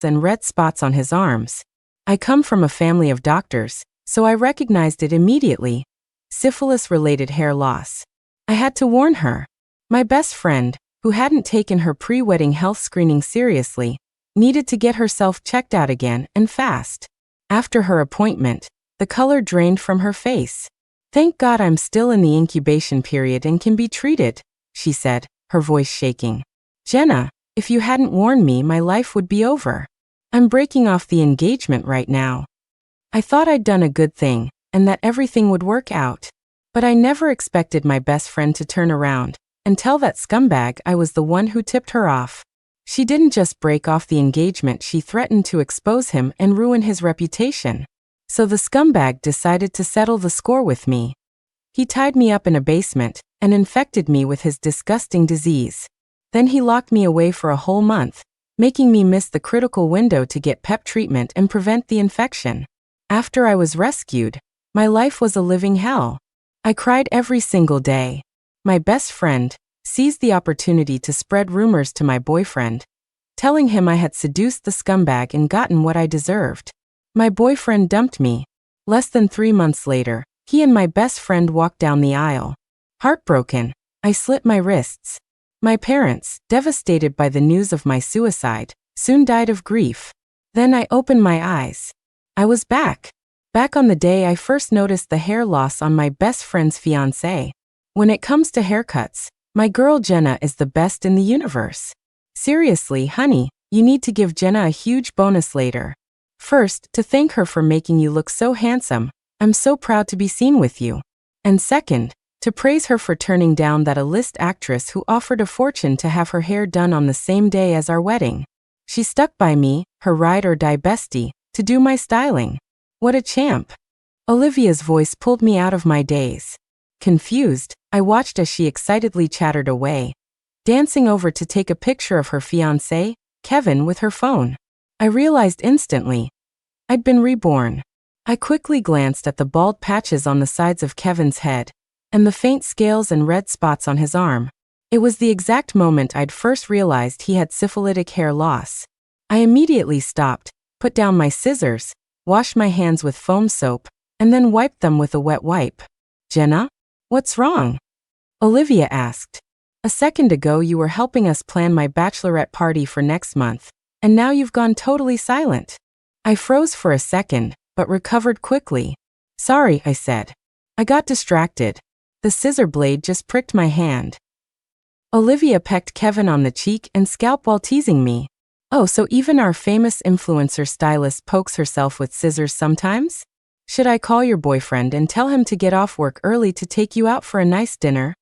and red spots on his arms. I come from a family of doctors, so I recognized it immediately. Syphilis-related hair loss. I had to warn her. My best friend, who hadn't taken her pre-wedding health screening seriously, needed to get herself checked out again, and fast. After her appointment, the color drained from her face. "Thank God I'm still in the incubation period and can be treated," she said, her voice shaking. "Jenna, if you hadn't warned me, my life would be over. I'm breaking off the engagement right now." I thought I'd done a good thing, and that everything would work out. But I never expected my best friend to turn around and tell that scumbag I was the one who tipped her off. She didn't just break off the engagement, she threatened to expose him and ruin his reputation. So the scumbag decided to settle the score with me. He tied me up in a basement and infected me with his disgusting disease. Then he locked me away for a whole month, making me miss the critical window to get PEP treatment and prevent the infection. After I was rescued, my life was a living hell. I cried every single day. My best friend seized the opportunity to spread rumors to my boyfriend, telling him I had seduced the scumbag and gotten what I deserved. My boyfriend dumped me. Less than 3 months later, he and my best friend walked down the aisle. Heartbroken, I slit my wrists. My parents, devastated by the news of my suicide, soon died of grief. Then I opened my eyes. I was back. Back on the day I first noticed the hair loss on my best friend's fiancé. When it comes to haircuts, my girl Jenna is the best in the universe. Seriously, honey, you need to give Jenna a huge bonus later. First, to thank her for making you look so handsome. I'm so proud to be seen with you. And second, to praise her for turning down that A-list actress who offered a fortune to have her hair done on the same day as our wedding. She stuck by me, her ride or die bestie, to do my styling. What a champ. Olivia's voice pulled me out of my daze. Confused, I watched as she excitedly chattered away, dancing over to take a picture of her fiancé, Kevin, with her phone. I realized instantly, I'd been reborn. I quickly glanced at the bald patches on the sides of Kevin's head, and the faint scales and red spots on his arm. It was the exact moment I'd first realized he had syphilitic hair loss. I immediately stopped, put down my scissors, washed my hands with foam soap, and then wiped them with a wet wipe. "Jenna? What's wrong?" Olivia asked. "A second ago you were helping us plan my bachelorette party for next month, and now you've gone totally silent." I froze for a second, but recovered quickly. "Sorry," I said. "I got distracted. The scissor blade just pricked my hand." Olivia pecked Kevin on the cheek and scalp while teasing me. "Oh, so even our famous influencer stylist pokes herself with scissors sometimes? Should I call your boyfriend and tell him to get off work early to take you out for a nice dinner?"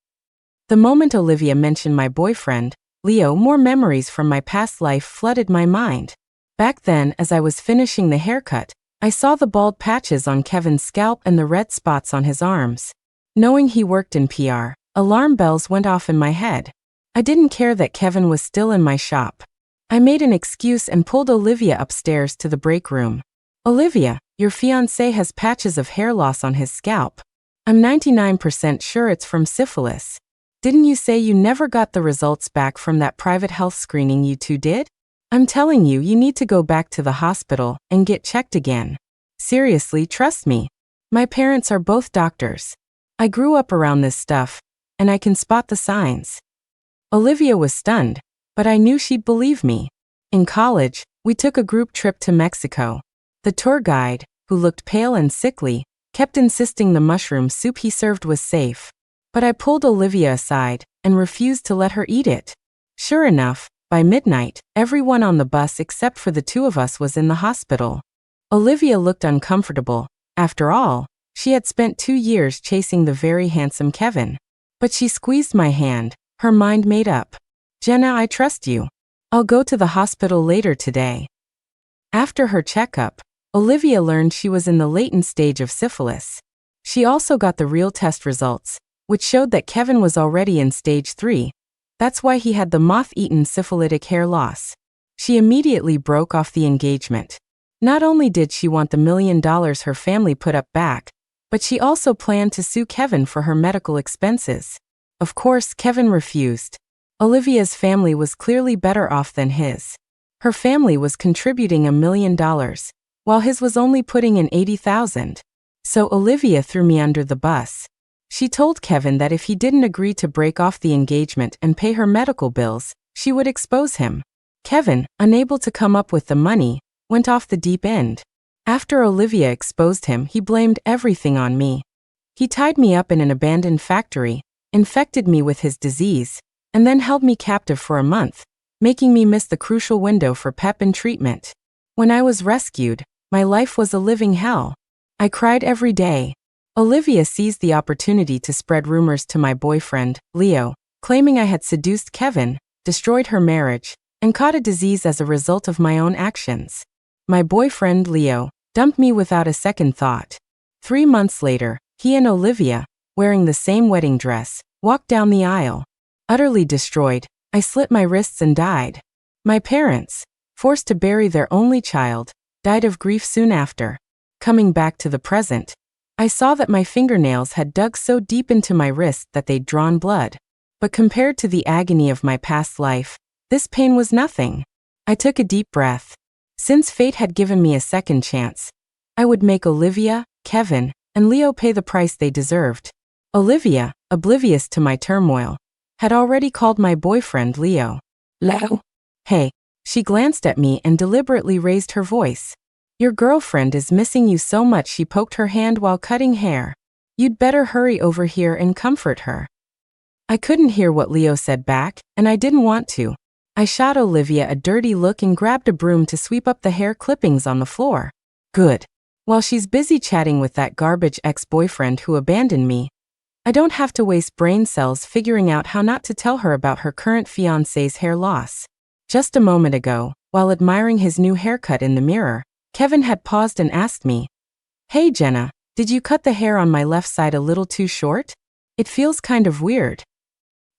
The moment Olivia mentioned my boyfriend, Leo, more memories from my past life flooded my mind. Back then, as I was finishing the haircut, I saw the bald patches on Kevin's scalp and the red spots on his arms. Knowing he worked in PR, alarm bells went off in my head. I didn't care that Kevin was still in my shop. I made an excuse and pulled Olivia upstairs to the break room. "Olivia, your fiancé has patches of hair loss on his scalp. I'm 99% sure it's from syphilis. Didn't you say you never got the results back from that private health screening you two did? I'm telling you, you need to go back to the hospital and get checked again. Seriously, trust me. My parents are both doctors. I grew up around this stuff, and I can spot the signs." Olivia was stunned, but I knew she'd believe me. In college, we took a group trip to Mexico. The tour guide, who looked pale and sickly, kept insisting the mushroom soup he served was safe. But I pulled Olivia aside and refused to let her eat it. Sure enough, by midnight, everyone on the bus except for the two of us was in the hospital. Olivia looked uncomfortable. After all, she had spent 2 years chasing the very handsome Kevin. But she squeezed my hand, her mind made up. "Jenna, I trust you. I'll go to the hospital later today." After her checkup, Olivia learned she was in the latent stage of syphilis. She also got the real test results, which showed that Kevin was already in stage 3. That's why he had the moth-eaten syphilitic hair loss. She immediately broke off the engagement. Not only did she want the $1 million her family put up back, but she also planned to sue Kevin for her medical expenses. Of course, Kevin refused. Olivia's family was clearly better off than his. Her family was contributing $1 million, while his was only putting in $80,000. So Olivia threw me under the bus. She told Kevin that if he didn't agree to break off the engagement and pay her medical bills, she would expose him. Kevin, unable to come up with the money, went off the deep end. After Olivia exposed him, he blamed everything on me. He tied me up in an abandoned factory, infected me with his disease, and then held me captive for a month, making me miss the crucial window for PEP and treatment. When I was rescued, my life was a living hell. I cried every day. Olivia seized the opportunity to spread rumors to my boyfriend, Leo, claiming I had seduced Kevin, destroyed her marriage, and caught a disease as a result of my own actions. My boyfriend, Leo, dumped me without a second thought. 3 months later, he and Olivia, wearing the same wedding dress, walked down the aisle. Utterly destroyed, I slit my wrists and died. My parents, forced to bury their only child, died of grief soon after. Coming back to the present, I saw that my fingernails had dug so deep into my wrist that they'd drawn blood. But compared to the agony of my past life, this pain was nothing. I took a deep breath. Since fate had given me a second chance, I would make Olivia, Kevin, and Leo pay the price they deserved. Olivia, oblivious to my turmoil, had already called my boyfriend Leo. Leo? Hey. She glanced at me and deliberately raised her voice. Your girlfriend is missing you so much she poked her hand while cutting hair. You'd better hurry over here and comfort her. I couldn't hear what Leo said back, and I didn't want to. I shot Olivia a dirty look and grabbed a broom to sweep up the hair clippings on the floor. Good. While she's busy chatting with that garbage ex-boyfriend who abandoned me, I don't have to waste brain cells figuring out how not to tell her about her current fiancé's hair loss. Just a moment ago, while admiring his new haircut in the mirror, Kevin had paused and asked me, "Hey Jenna, did you cut the hair on my left side a little too short? It feels kind of weird."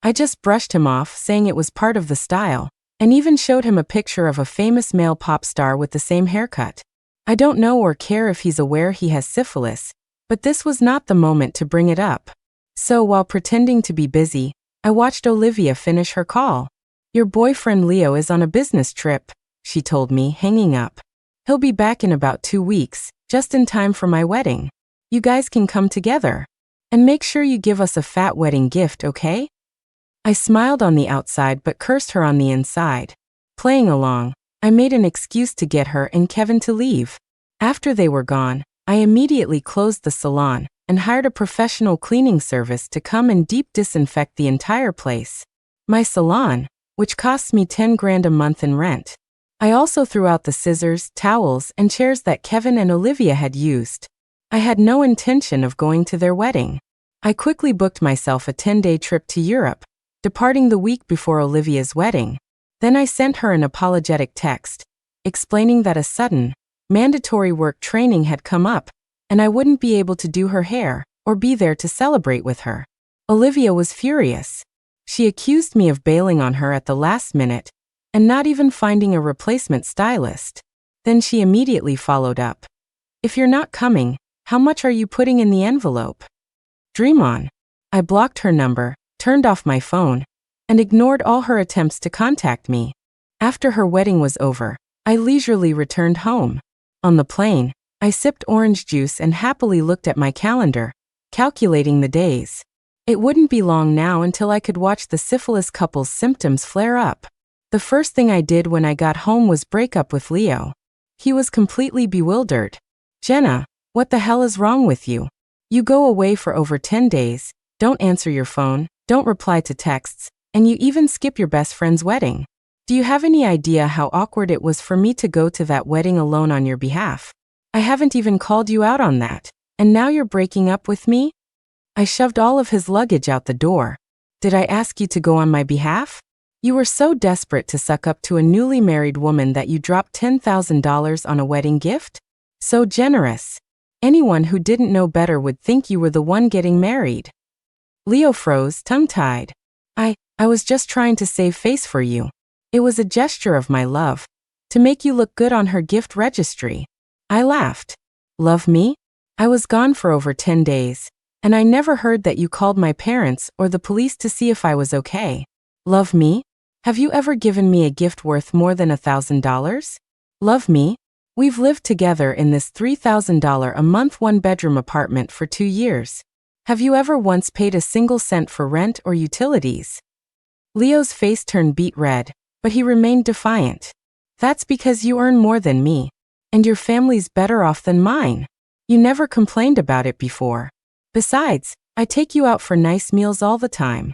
I just brushed him off, saying it was part of the style, and even showed him a picture of a famous male pop star with the same haircut. I don't know or care if he's aware he has syphilis, but this was not the moment to bring it up. So while pretending to be busy, I watched Olivia finish her call. Your boyfriend Leo is on a business trip, she told me, hanging up. He'll be back in about 2 weeks, just in time for my wedding. You guys can come together. And make sure you give us a fat wedding gift, okay? I smiled on the outside but cursed her on the inside. Playing along, I made an excuse to get her and Kevin to leave. After they were gone, I immediately closed the salon and hired a professional cleaning service to come and deep disinfect the entire place. My salon, which costs me $10 grand a month in rent. I also threw out the scissors, towels, and chairs that Kevin and Olivia had used. I had no intention of going to their wedding. I quickly booked myself a 10-day trip to Europe, departing the week before Olivia's wedding. Then I sent her an apologetic text, explaining that a sudden, mandatory work training had come up, and I wouldn't be able to do her hair or be there to celebrate with her. Olivia was furious. She accused me of bailing on her at the last minute and not even finding a replacement stylist. Then she immediately followed up. If you're not coming, how much are you putting in the envelope? Dream on. I blocked her number, turned off my phone, and ignored all her attempts to contact me. After her wedding was over, I leisurely returned home. On the plane, I sipped orange juice and happily looked at my calendar, calculating the days. It wouldn't be long now until I could watch the syphilis couple's symptoms flare up. The first thing I did when I got home was break up with Leo. He was completely bewildered. Jenna, what the hell is wrong with you? You go away for over 10 days, don't answer your phone, don't reply to texts, and you even skip your best friend's wedding. Do you have any idea how awkward it was for me to go to that wedding alone on your behalf? I haven't even called you out on that, and now you're breaking up with me? I shoved all of his luggage out the door. Did I ask you to go on my behalf? You were so desperate to suck up to a newly married woman that you dropped $10,000 on a wedding gift? So generous. Anyone who didn't know better would think you were the one getting married. Leo froze, tongue-tied. I was just trying to save face for you. It was a gesture of my love, to make you look good on her gift registry. I laughed. Love me? I was gone for over 10 days, and I never heard that you called my parents or the police to see if I was okay. Love me? Have you ever given me a gift worth more than $1,000? Love me? We've lived together in this $3,000 a month one-bedroom apartment for 2 years. Have you ever once paid a single cent for rent or utilities? Leo's face turned beet red, but he remained defiant. That's because you earn more than me. And your family's better off than mine. You never complained about it before. Besides, I take you out for nice meals all the time.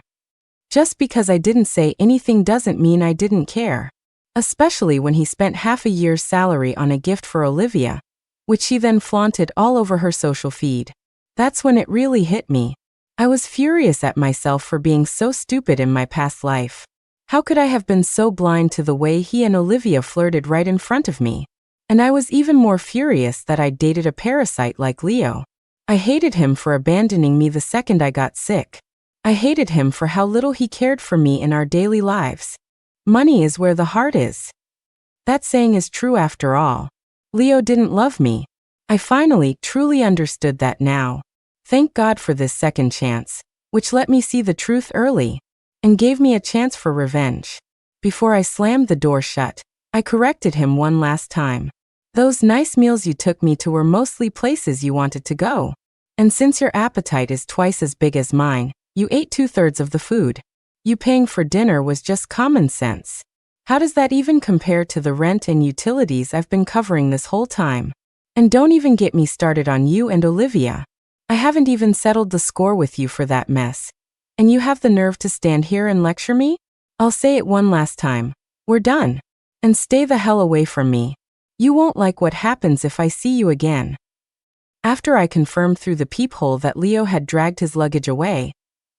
Just because I didn't say anything doesn't mean I didn't care. Especially when he spent half a year's salary on a gift for Olivia, which she then flaunted all over her social feed. That's when it really hit me. I was furious at myself for being so stupid in my past life. How could I have been so blind to the way he and Olivia flirted right in front of me? And I was even more furious that I dated a parasite like Leo. I hated him for abandoning me the second I got sick. I hated him for how little he cared for me in our daily lives. Money is where the heart is. That saying is true after all. Leo didn't love me. I finally, truly understood that now. Thank God for this second chance, which let me see the truth early, and gave me a chance for revenge. Before I slammed the door shut, I corrected him one last time. Those nice meals you took me to were mostly places you wanted to go. And since your appetite is twice as big as mine, you ate 2/3 of the food. You paying for dinner was just common sense. How does that even compare to the rent and utilities I've been covering this whole time? And don't even get me started on you and Olivia. I haven't even settled the score with you for that mess. And you have the nerve to stand here and lecture me? I'll say it one last time. We're done. And stay the hell away from me. You won't like what happens if I see you again. After I confirmed through the peephole that Leo had dragged his luggage away,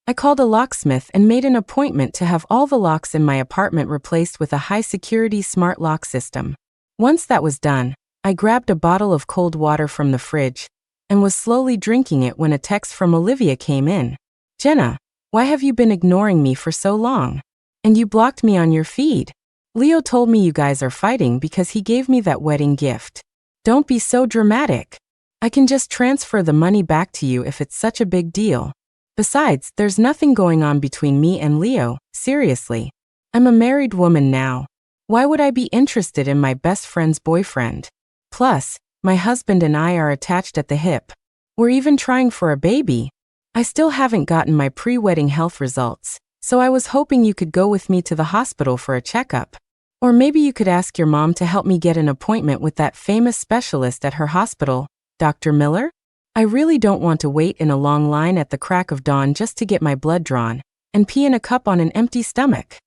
I called a locksmith and made an appointment to have all the locks in my apartment replaced with a high-security smart lock system. Once that was done, I grabbed a bottle of cold water from the fridge and was slowly drinking it when a text from Olivia came in. Jenna, why have you been ignoring me for so long? And you blocked me on your feed. Leo told me you guys are fighting because he gave me that wedding gift. Don't be so dramatic. I can just transfer the money back to you if it's such a big deal. Besides, there's nothing going on between me and Leo, seriously. I'm a married woman now. Why would I be interested in my best friend's boyfriend? Plus, my husband and I are attached at the hip. We're even trying for a baby. I still haven't gotten my pre-wedding health results, so I was hoping you could go with me to the hospital for a checkup. Or maybe you could ask your mom to help me get an appointment with that famous specialist at her hospital, Dr. Miller? I really don't want to wait in a long line at the crack of dawn just to get my blood drawn and pee in a cup on an empty stomach.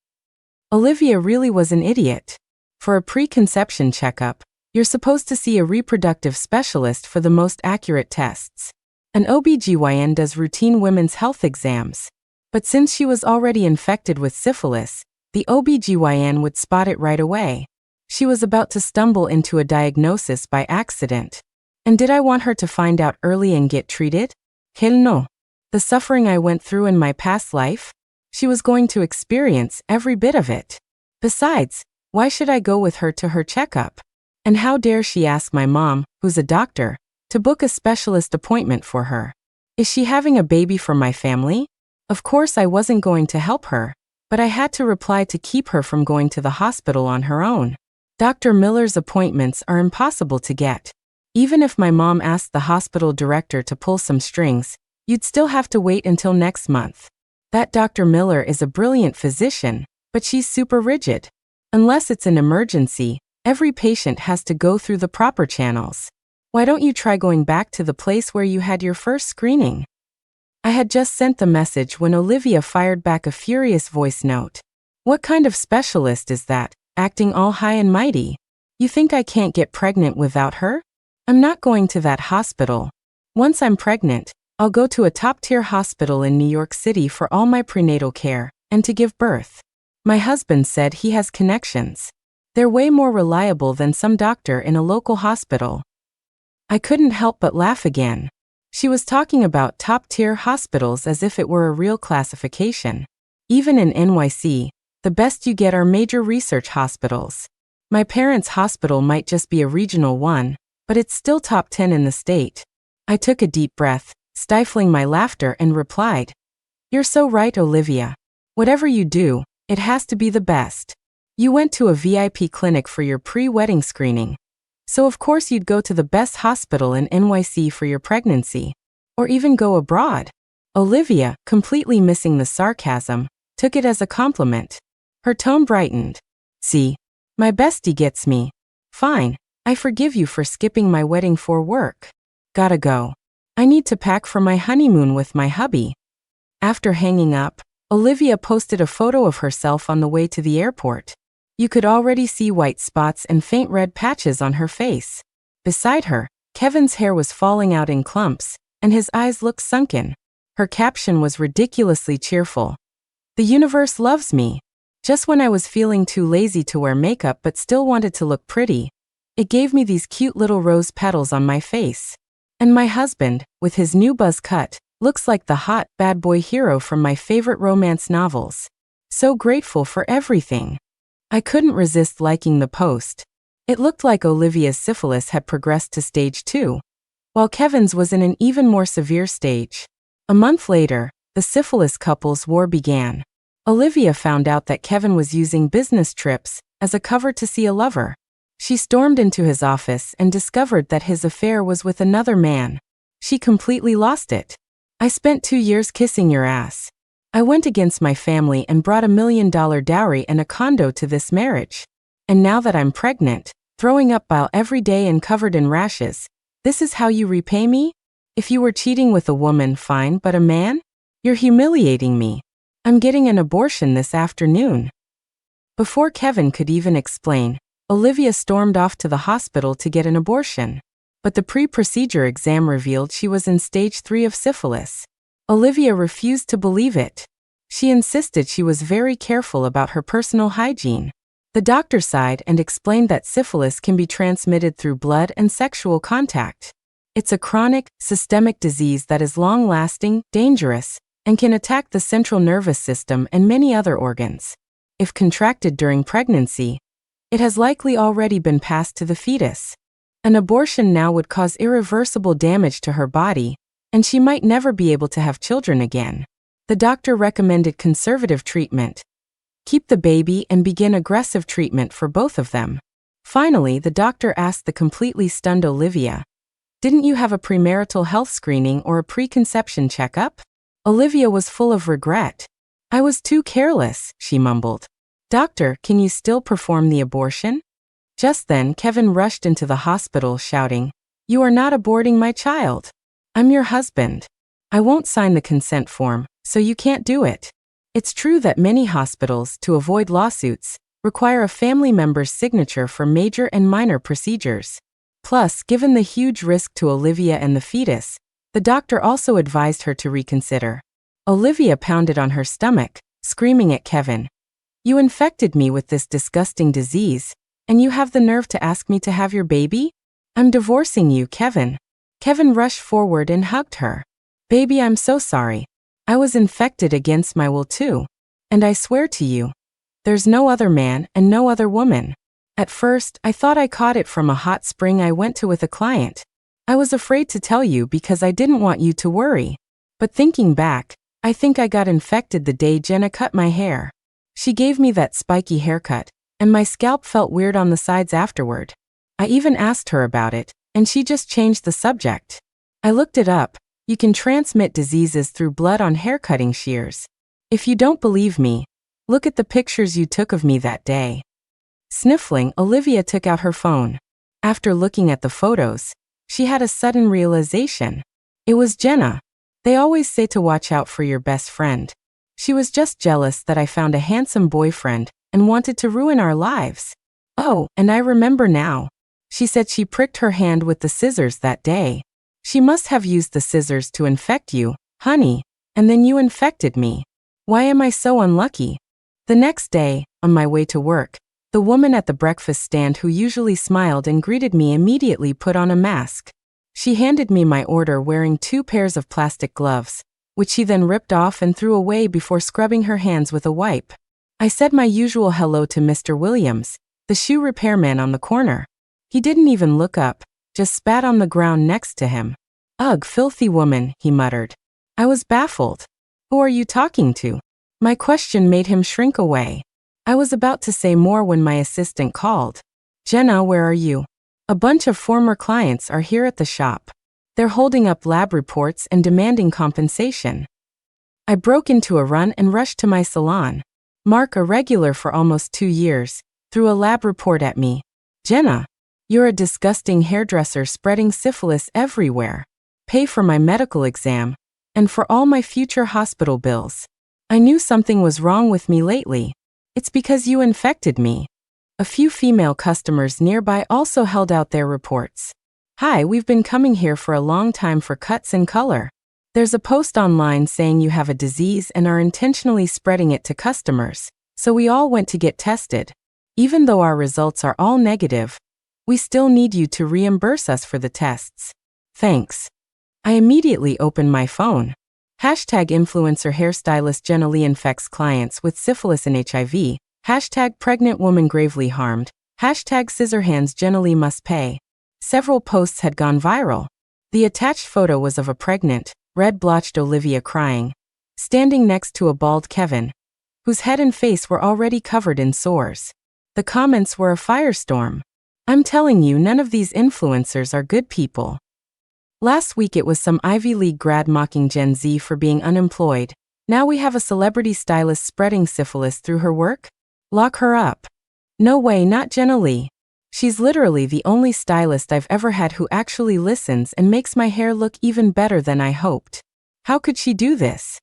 Olivia really was an idiot. For a preconception checkup, you're supposed to see a reproductive specialist for the most accurate tests. An OBGYN does routine women's health exams. But since she was already infected with syphilis, the OBGYN would spot it right away. She was about to stumble into a diagnosis by accident. And did I want her to find out early and get treated? Hell no. The suffering I went through in my past life? She was going to experience every bit of it. Besides, why should I go with her to her checkup? And how dare she ask my mom, who's a doctor, to book a specialist appointment for her? Is she having a baby from my family? Of course I wasn't going to help her, but I had to reply to keep her from going to the hospital on her own. Dr. Miller's appointments are impossible to get. Even if my mom asked the hospital director to pull some strings, you'd still have to wait until next month. That Dr. Miller is a brilliant physician, but she's super rigid. Unless it's an emergency, every patient has to go through the proper channels. Why don't you try going back to the place where you had your first screening? I had just sent the message when Olivia fired back a furious voice note. What kind of specialist is that, acting all high and mighty? You think I can't get pregnant without her? I'm not going to that hospital. Once I'm pregnant, I'll go to a top-tier hospital in New York City for all my prenatal care and to give birth. My husband said he has connections. They're way more reliable than some doctor in a local hospital. I couldn't help but laugh again. She was talking about top-tier hospitals as if it were a real classification. Even in NYC, the best you get are major research hospitals. My parents' hospital might just be a regional one, but it's still top 10 in the state. I took a deep breath, stifling my laughter, and replied, "You're so right, Olivia. Whatever you do, It has to be the best. You went to a VIP clinic for your pre-wedding screening. So of course you'd go to the best hospital in NYC for your pregnancy. Or even go abroad. Olivia, completely missing the sarcasm, took it as a compliment. Her tone brightened. See? My bestie gets me. Fine, I forgive you for skipping my wedding for work. Gotta go. I need to pack for my honeymoon with my hubby. After hanging up, Olivia posted a photo of herself on the way to the airport. You could already see white spots and faint red patches on her face. Beside her, Kevin's hair was falling out in clumps, and his eyes looked sunken. Her caption was ridiculously cheerful. The universe loves me. Just when I was feeling too lazy to wear makeup but still wanted to look pretty, it gave me these cute little rose petals on my face. And my husband, with his new buzz cut, looks like the hot, bad boy hero from my favorite romance novels. So grateful for everything. I couldn't resist liking the post. It looked like Olivia's syphilis had progressed to stage 2, while Kevin's was in an even more severe stage. A month later, the syphilis couple's war began. Olivia found out that Kevin was using business trips as a cover to see a lover. She stormed into his office and discovered that his affair was with another man. She completely lost it. I spent 2 years kissing your ass. I went against my family and brought $1 million dowry and a condo to this marriage. And now that I'm pregnant, throwing up bile every day and covered in rashes, this is how you repay me? If you were cheating with a woman, fine, but a man? You're humiliating me. I'm getting an abortion this afternoon. Before Kevin could even explain, Olivia stormed off to the hospital to get an abortion. But the pre-procedure exam revealed she was in stage 3 of syphilis. Olivia refused to believe it. She insisted she was very careful about her personal hygiene. The doctor sighed and explained that syphilis can be transmitted through blood and sexual contact. It's a chronic, systemic disease that is long-lasting, dangerous, and can attack the central nervous system and many other organs. If contracted during pregnancy, it has likely already been passed to the fetus. An abortion now would cause irreversible damage to her body, and she might never be able to have children again. The doctor recommended conservative treatment. Keep the baby and begin aggressive treatment for both of them. Finally, the doctor asked the completely stunned Olivia, "Didn't you have a premarital health screening or a preconception checkup?" Olivia was full of regret. "I was too careless," she mumbled. "Doctor, can you still perform the abortion?" Just then, Kevin rushed into the hospital shouting, "You are not aborting my child. I'm your husband. I won't sign the consent form, so you can't do it." It's true that many hospitals, to avoid lawsuits, require a family member's signature for major and minor procedures. Plus, given the huge risk to Olivia and the fetus, the doctor also advised her to reconsider. Olivia pounded on her stomach, screaming at Kevin, "You infected me with this disgusting disease, and you have the nerve to ask me to have your baby? I'm divorcing you, Kevin." Kevin rushed forward and hugged her. "Baby, I'm so sorry. I was infected against my will too. And I swear to you, there's no other man and no other woman. At first, I thought I caught it from a hot spring I went to with a client. I was afraid to tell you because I didn't want you to worry. But thinking back, I think I got infected the day Jenna cut my hair. She gave me that spiky haircut, and my scalp felt weird on the sides afterward. I even asked her about it, and she just changed the subject. I looked it up. You can transmit diseases through blood on haircutting shears. If you don't believe me, look at the pictures you took of me that day." Sniffling, Olivia took out her phone. After looking at the photos, she had a sudden realization. It was Jenna. They always say to watch out for your best friend. She was just jealous that I found a handsome boyfriend and wanted to ruin our lives. Oh, and I remember now. She said she pricked her hand with the scissors that day. She must have used the scissors to infect you, honey, and then you infected me. Why am I so unlucky? The next day, on my way to work, the woman at the breakfast stand who usually smiled and greeted me immediately put on a mask. She handed me my order wearing 2 pairs of plastic gloves, which she then ripped off and threw away before scrubbing her hands with a wipe. I said my usual hello to Mr. Williams, the shoe repairman on the corner. He didn't even look up, just spat on the ground next to him. "Ugh, filthy woman," he muttered. I was baffled. "Who are you talking to?" My question made him shrink away. I was about to say more when my assistant called. Jenna, where are you? A bunch of former clients are here at the shop. They're holding up lab reports and demanding compensation. I broke into a run and rushed to my salon. Mark, a regular for almost 2 years, threw a lab report at me. Jenna, you're a disgusting hairdresser spreading syphilis everywhere. Pay for my medical exam, and for all my future hospital bills. I knew something was wrong with me lately. It's because you infected me. A few female customers nearby also held out their reports. Hi, we've been coming here for a long time for cuts and color. There's a post online saying you have a disease and are intentionally spreading it to customers, so we all went to get tested. Even though our results are all negative, we still need you to reimburse us for the tests. Thanks. I immediately opened my phone. Hashtag influencer hairstylist Jenna Lee infects clients with syphilis and HIV. Hashtag pregnant woman gravely harmed. Hashtag scissorhands Jenna Lee must pay. Several posts had gone viral. The attached photo was of a pregnant, red-blotched Olivia crying, standing next to a bald Kevin, whose head and face were already covered in sores. The comments were a firestorm. I'm telling you, none of these influencers are good people. Last week it was some Ivy League grad mocking Gen Z for being unemployed. Now we have a celebrity stylist spreading syphilis through her work? Lock her up. No way, not Jenna Lee. She's literally the only stylist I've ever had who actually listens and makes my hair look even better than I hoped. How could she do this?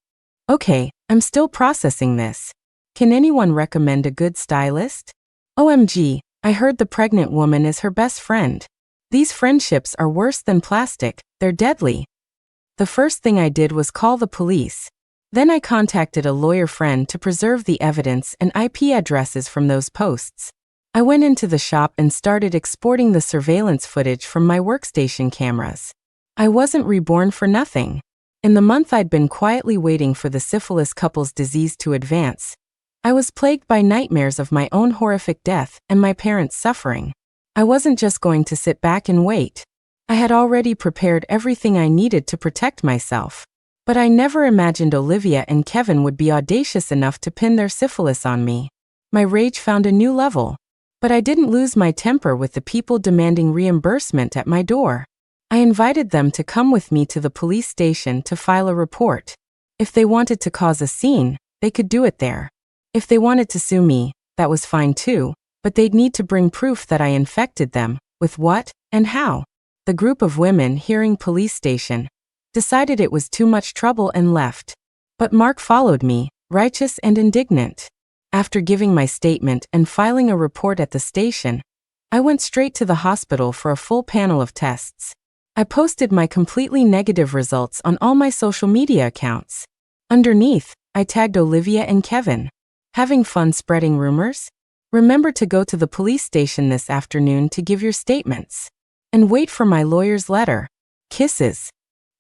Okay, I'm still processing this. Can anyone recommend a good stylist? OMG, I heard the pregnant woman is her best friend. These friendships are worse than plastic, they're deadly. The first thing I did was call the police. Then I contacted a lawyer friend to preserve the evidence and IP addresses from those posts. I went into the shop and started exporting the surveillance footage from my workstation cameras. I wasn't reborn for nothing. In the month I'd been quietly waiting for the syphilis couple's disease to advance, I was plagued by nightmares of my own horrific death and my parents' suffering. I wasn't just going to sit back and wait. I had already prepared everything I needed to protect myself. But I never imagined Olivia and Kevin would be audacious enough to pin their syphilis on me. My rage found a new level. But I didn't lose my temper with the people demanding reimbursement at my door. I invited them to come with me to the police station to file a report. If they wanted to cause a scene, they could do it there. If they wanted to sue me, that was fine too, but they'd need to bring proof that I infected them, with what and how. The group of women, hearing police station, decided it was too much trouble and left. But Mark followed me, righteous and indignant. After giving my statement and filing a report at the station, I went straight to the hospital for a full panel of tests. I posted my completely negative results on all my social media accounts. Underneath, I tagged Olivia and Kevin. Having fun spreading rumors? Remember to go to the police station this afternoon to give your statements. And wait for my lawyer's letter. Kisses.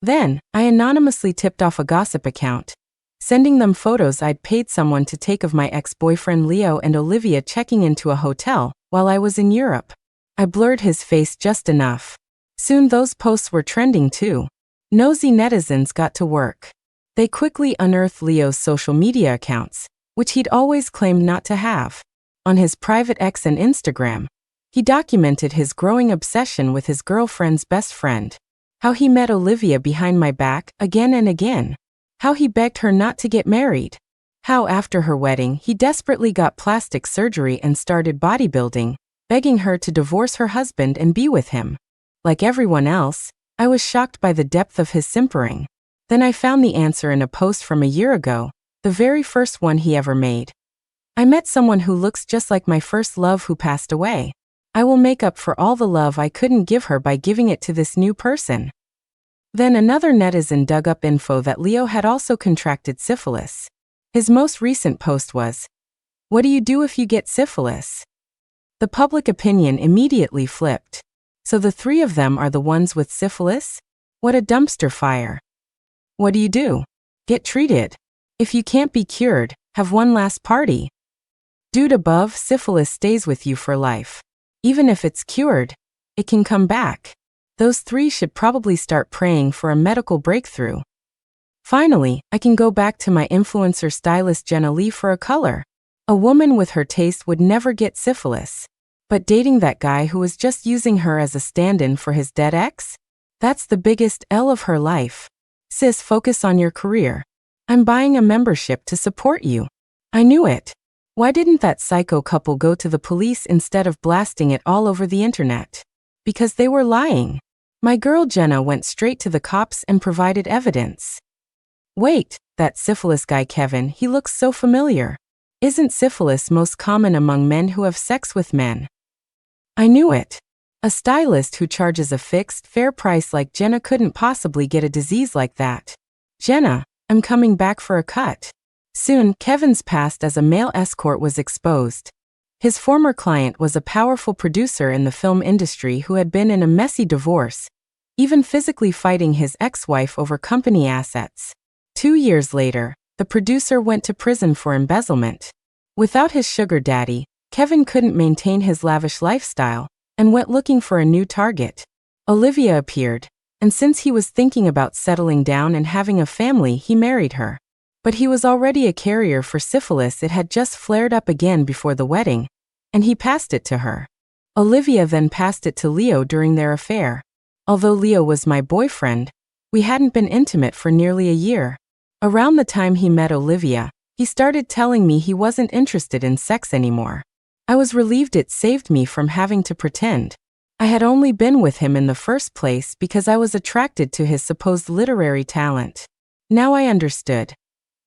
Then, I anonymously tipped off a gossip account, sending them photos I'd paid someone to take of my ex-boyfriend Leo and Olivia checking into a hotel while I was in Europe. I blurred his face just enough. Soon those posts were trending too. Nosy netizens got to work. They quickly unearthed Leo's social media accounts, which he'd always claimed not to have. On his private X and Instagram, he documented his growing obsession with his girlfriend's best friend. How he met Olivia behind my back again and again. How he begged her not to get married. How after her wedding he desperately got plastic surgery and started bodybuilding, begging her to divorce her husband and be with him. Like everyone else, I was shocked by the depth of his simpering. Then I found the answer in a post from a year ago, the very first one he ever made. I met someone who looks just like my first love who passed away. I will make up for all the love I couldn't give her by giving it to this new person. Then another netizen dug up info that Leo had also contracted syphilis. His most recent post was, "What do you do if you get syphilis?" The public opinion immediately flipped. So the three of them are the ones with syphilis? What a dumpster fire. What do you do? Get treated. If you can't be cured, have one last party. Dude above, syphilis stays with you for life. Even if it's cured, it can come back. Those three should probably start praying for a medical breakthrough. Finally, I can go back to my influencer stylist Jenna Lee for a color. A woman with her taste would never get syphilis. But dating that guy who was just using her as a stand-in for his dead ex? That's the biggest L of her life. Sis, focus on your career. I'm buying a membership to support you. I knew it. Why didn't that psycho couple go to the police instead of blasting it all over the internet? Because they were lying. My girl Jenna went straight to the cops and provided evidence. Wait, that syphilis guy Kevin, he looks so familiar. Isn't syphilis most common among men who have sex with men? I knew it. A stylist who charges a fixed, fair price like Jenna couldn't possibly get a disease like that. Jenna, I'm coming back for a cut. Soon, Kevin's past as a male escort was exposed. His former client was a powerful producer in the film industry who had been in a messy divorce, even physically fighting his ex-wife over company assets. 2 years later, the producer went to prison for embezzlement. Without his sugar daddy, Kevin couldn't maintain his lavish lifestyle and went looking for a new target. Olivia appeared, and since he was thinking about settling down and having a family, he married her. But he was already a carrier for syphilis. It had just flared up again before the wedding, and he passed it to her. Olivia then passed it to Leo during their affair. Although Leo was my boyfriend, we hadn't been intimate for nearly a year. Around the time he met Olivia, he started telling me he wasn't interested in sex anymore. I was relieved. It saved me from having to pretend. I had only been with him in the first place because I was attracted to his supposed literary talent. Now I understood.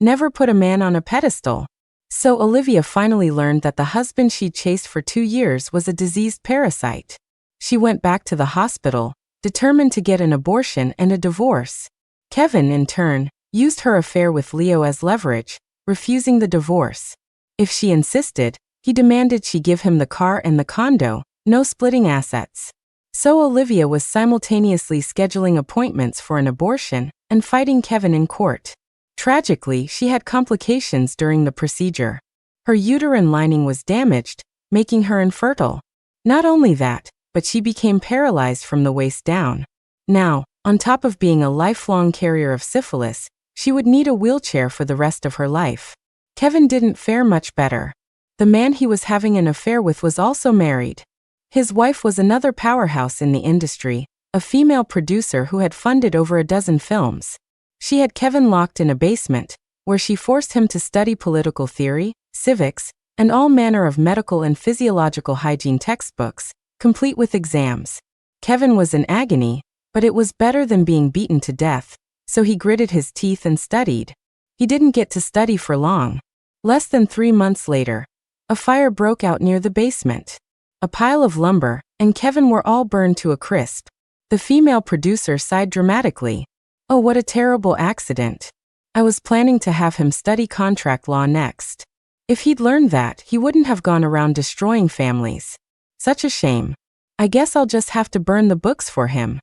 Never put a man on a pedestal. So Olivia finally learned that the husband she chased for 2 years was a diseased parasite. She went back to the hospital, determined to get an abortion and a divorce. Kevin, in turn, used her affair with Leo as leverage, refusing the divorce. If she insisted, he demanded she give him the car and the condo, no splitting assets. So Olivia was simultaneously scheduling appointments for an abortion and fighting Kevin in court. Tragically, she had complications during the procedure. Her uterine lining was damaged, making her infertile. Not only that, but she became paralyzed from the waist down. Now, on top of being a lifelong carrier of syphilis, she would need a wheelchair for the rest of her life. Kevin didn't fare much better. The man he was having an affair with was also married. His wife was another powerhouse in the industry, a female producer who had funded over a dozen films. She had Kevin locked in a basement, where she forced him to study political theory, civics, and all manner of medical and physiological hygiene textbooks, complete with exams. Kevin was in agony, but it was better than being beaten to death, so he gritted his teeth and studied. He didn't get to study for long. Less than 3 months later, a fire broke out near the basement. A pile of lumber and Kevin were all burned to a crisp. The female producer sighed dramatically. Oh, what a terrible accident. I was planning to have him study contract law next. If he'd learned that, he wouldn't have gone around destroying families. Such a shame. I guess I'll just have to burn the books for him.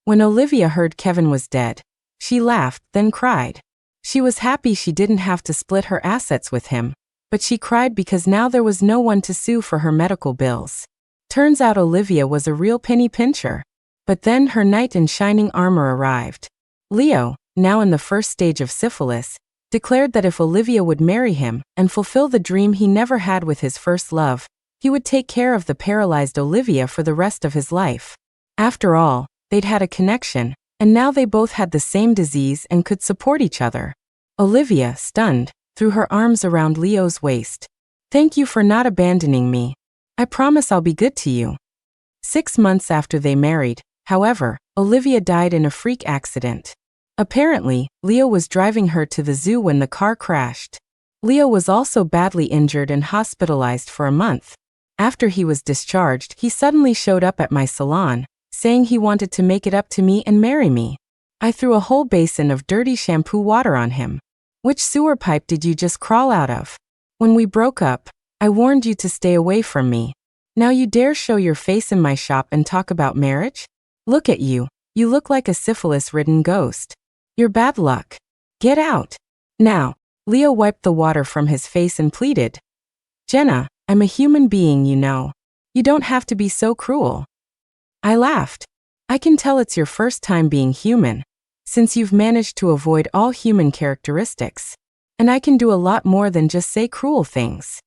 When Olivia heard Kevin was dead, she laughed, then cried. She was happy she didn't have to split her assets with him, but she cried because now there was no one to sue for her medical bills. Turns out Olivia was a real penny pincher. But then her knight in shining armor arrived. Leo, now in the first stage of syphilis, declared that if Olivia would marry him and fulfill the dream he never had with his first love, he would take care of the paralyzed Olivia for the rest of his life. After all, they'd had a connection, and now they both had the same disease and could support each other. Olivia, stunned, threw her arms around Leo's waist. Thank you for not abandoning me. I promise I'll be good to you. 6 months after they married, however, Olivia died in a freak accident. Apparently, Leo was driving her to the zoo when the car crashed. Leo was also badly injured and hospitalized for a month. After he was discharged, he suddenly showed up at my salon, saying he wanted to make it up to me and marry me. I threw a whole basin of dirty shampoo water on him. Which sewer pipe did you just crawl out of? When we broke up, I warned you to stay away from me. Now you dare show your face in my shop and talk about marriage? Look at you. You look like a syphilis-ridden ghost. You're bad luck. Get out. Now. Leo wiped the water from his face and pleaded. Jenna, I'm a human being, you know. You don't have to be so cruel. I laughed. I can tell it's your first time being human. since you've managed to avoid all human characteristics. And I can do a lot more than just say cruel things.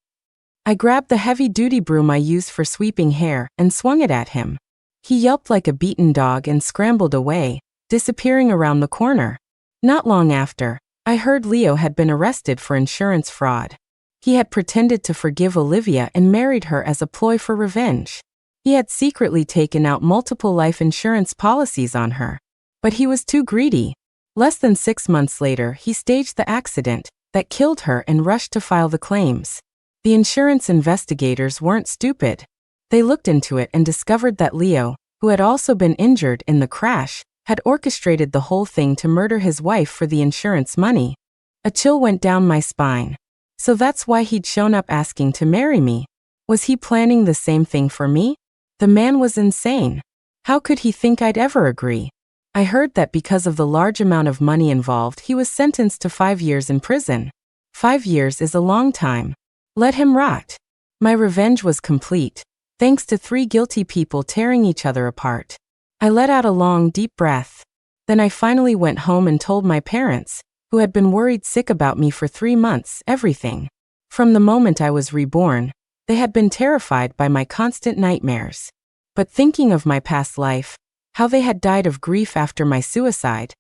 I grabbed the heavy-duty broom I used for sweeping hair and swung it at him. He yelped like a beaten dog and scrambled away, disappearing around the corner. Not long after, I heard Leo had been arrested for insurance fraud. He had pretended to forgive Olivia and married her as a ploy for revenge. He had secretly taken out multiple life insurance policies on her. But he was too greedy. Less than 6 months later, he staged the accident that killed her and rushed to file the claims. The insurance investigators weren't stupid. They looked into it and discovered that Leo, who had also been injured in the crash, had orchestrated the whole thing to murder his wife for the insurance money. A chill went down my spine. So that's why he'd shown up asking to marry me. Was he planning the same thing for me? The man was insane. How could he think I'd ever agree? I heard that because of the large amount of money involved, he was sentenced to 5 years in prison. 5 years is a long time. Let him rot. My revenge was complete, thanks to 3 guilty people tearing each other apart. I let out a long, deep breath. Then I finally went home and told my parents, who had been worried sick about me for 3 months, everything. From the moment I was reborn, they had been terrified by my constant nightmares. But thinking of my past life, how they had died of grief after my suicide,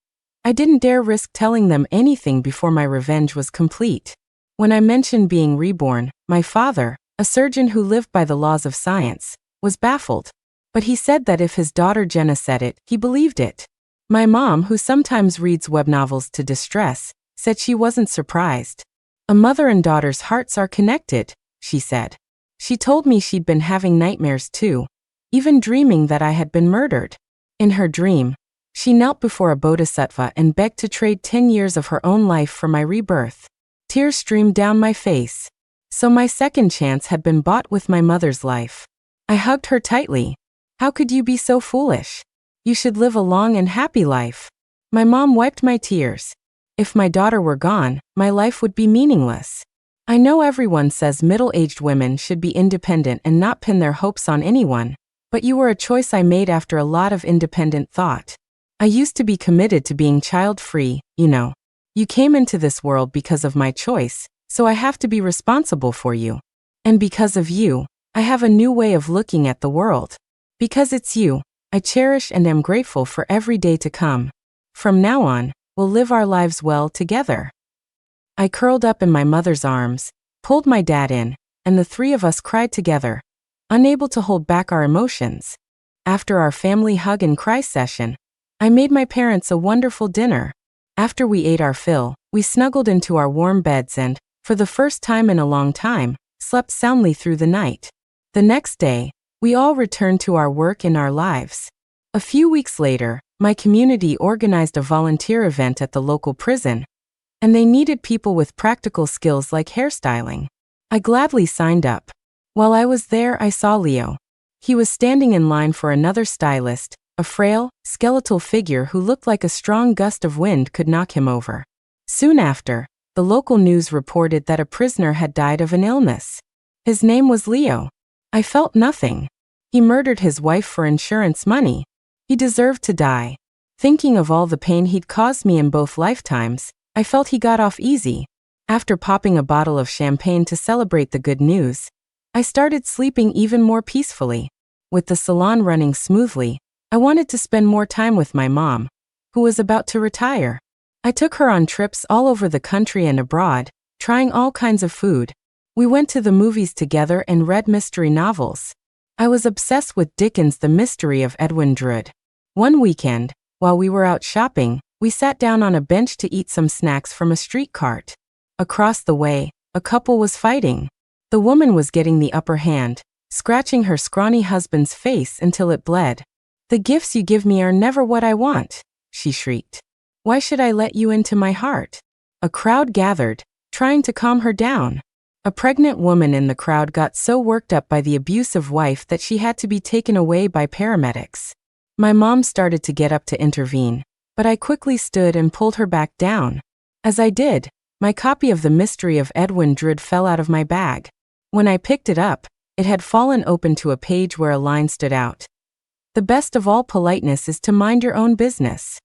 I didn't dare risk telling them anything before my revenge was complete. When I mentioned being reborn, my father, a surgeon who lived by the laws of science, was baffled. But he said that if his daughter Jenna said it, he believed it. My mom, who sometimes reads web novels to distress, said she wasn't surprised. A mother and daughter's hearts are connected, she said. She told me she'd been having nightmares too, even dreaming that I had been murdered. In her dream, she knelt before a bodhisattva and begged to trade 10 years of her own life for my rebirth. Tears streamed down my face. So my second chance had been bought with my mother's life. I hugged her tightly. How could you be so foolish? You should live a long and happy life. My mom wiped my tears. If my daughter were gone, my life would be meaningless. I know everyone says middle-aged women should be independent and not pin their hopes on anyone, but you were a choice I made after a lot of independent thought. I used to be committed to being child-free, you know. You came into this world because of my choice, so I have to be responsible for you. And because of you, I have a new way of looking at the world. Because it's you, I cherish and am grateful for every day to come. From now on, we'll live our lives well together. I curled up in my mother's arms, pulled my dad in, and the 3 of us cried together, unable to hold back our emotions. After our family hug and cry session, I made my parents a wonderful dinner. After we ate our fill, we snuggled into our warm beds and, for the first time in a long time, slept soundly through the night. The next day, we all returned to our work and our lives. A few weeks later, my community organized a volunteer event at the local prison, and they needed people with practical skills like hairstyling. I gladly signed up. While I was there, I saw Leo. He was standing in line for another stylist, a frail, skeletal figure who looked like a strong gust of wind could knock him over. Soon after, the local news reported that a prisoner had died of an illness. His name was Leo. I felt nothing. He murdered his wife for insurance money. He deserved to die. Thinking of all the pain he'd caused me in both lifetimes, I felt he got off easy. After popping a bottle of champagne to celebrate the good news, I started sleeping even more peacefully. With the salon running smoothly, I wanted to spend more time with my mom, who was about to retire. I took her on trips all over the country and abroad, trying all kinds of food. We went to the movies together and read mystery novels. I was obsessed with Dickens' The Mystery of Edwin Drood. One weekend, while we were out shopping, we sat down on a bench to eat some snacks from a street cart. Across the way, a couple was fighting. The woman was getting the upper hand, scratching her scrawny husband's face until it bled. "The gifts you give me are never what I want," she shrieked. "Why should I let you into my heart?" A crowd gathered, trying to calm her down. A pregnant woman in the crowd got so worked up by the abusive wife that she had to be taken away by paramedics. My mom started to get up to intervene, but I quickly stood and pulled her back down. As I did, my copy of The Mystery of Edwin Drood fell out of my bag. When I picked it up, it had fallen open to a page where a line stood out. "The best of all politeness is to mind your own business."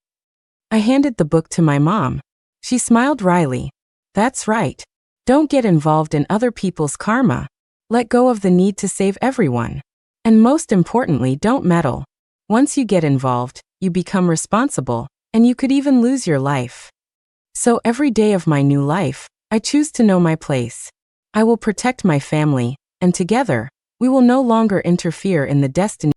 I handed the book to my mom. She smiled wryly. That's right. Don't get involved in other people's karma. Let go of the need to save everyone. And most importantly, don't meddle. Once you get involved, you become responsible, and you could even lose your life. So every day of my new life, I choose to know my place. I will protect my family, and together, we will no longer interfere in the destiny